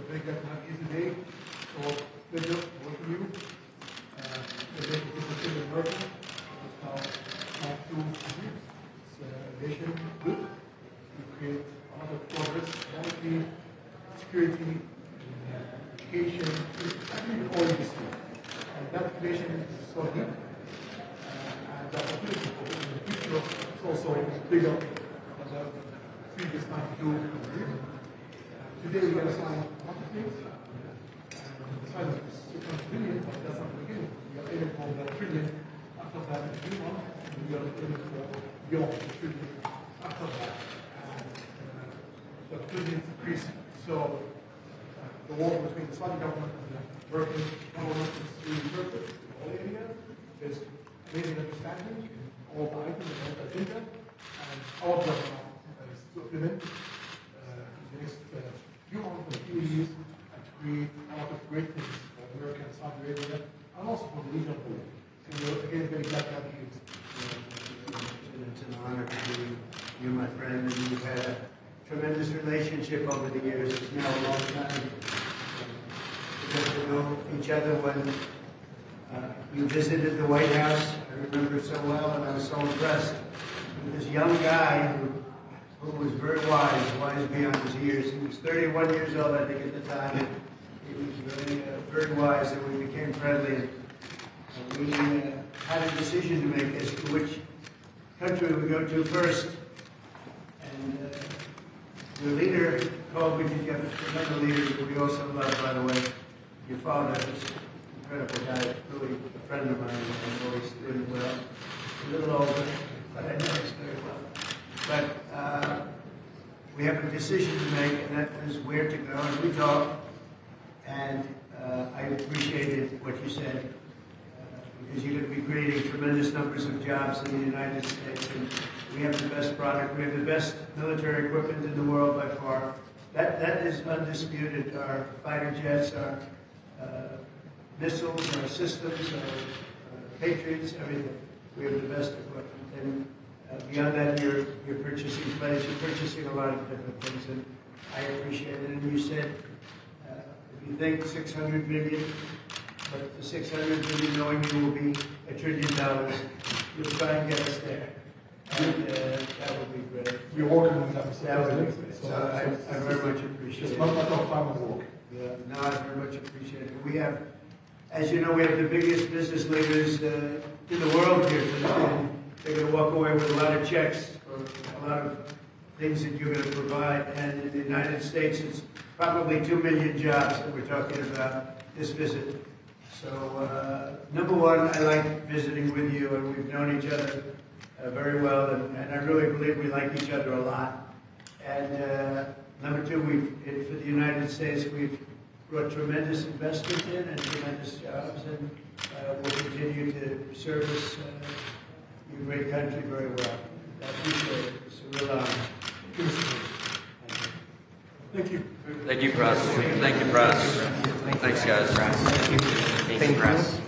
very glad to have you today. So, pleasure to welcome you. Today is a America. It's now time to use relation good to create a lot of progress, quality, security, education, actually all this year. And that relation is so deep. And the opportunity for in the future is also bigger than the previous time to do. Today we're going to sign a lot of things. The size of this $600 billion, but that's not the beginning. We are aiming for the trillion after that in 3 months, and we are aiming for beyond the trillion after that. And the trillion is increasing. So the war between the Saudi government and the American government is really perfect in all areas. There's amazing understanding in all the items and all the agenda, and our job now is to implement the next few months and few years and to create a lot of great things for America and Saudi Arabia and also for the region whole. So we're again very glad to have you. It's an honor to be you, my friend, and you've had a tremendous relationship over the years. It's now a long time. We got to know each other when you visited the White House. I remember so well, and I was so impressed with this young guy who was very wise beyond his years. He was 31 years old, I think, at the time. He was really very wise, and we became friendly. And we had a decision to make as to which country we go to first. And the leader called me to get another leader that we also love, by the way. Your father was an incredible guy, really a friend of mine, and always doing well. A little older, but I know he's very well. But we have a decision to make, and that was where to go. And we talked, and I appreciated what you said, because you're going to be creating tremendous numbers of jobs in the United States. And we have the best product. We have the best military equipment in the world by far. That is undisputed. Our fighter jets, our missiles, our systems, our Patriots, everything. We have the best equipment. And beyond that, you're purchasing planes. You're purchasing a lot of different things, and I appreciate it. And you said, if you think $600 billion, but the $600 billion knowing you will be $1 trillion, you'll try and get us there. And that would be great. We're working on that. That would be great. So I very much appreciate it. It's not a matter of time and work. Yeah, no, I very much appreciate it. We have, as you know, we have the biggest business leaders in the world here today. And they're going to walk away with a lot of checks for a lot of things that you're going to provide. And in the United States, it's probably 2 million jobs that we're talking about this visit. So, number one, I like visiting with you, and we've known each other very well, and I really believe we like each other a lot. And number two, for the United States, we've brought tremendous investment in and tremendous jobs, and we'll continue to service your great country very well. I appreciate it. It's a real honor. Thank you. Thank you, Press. Thank you, Press. Thanks, guys. Thank you, Press.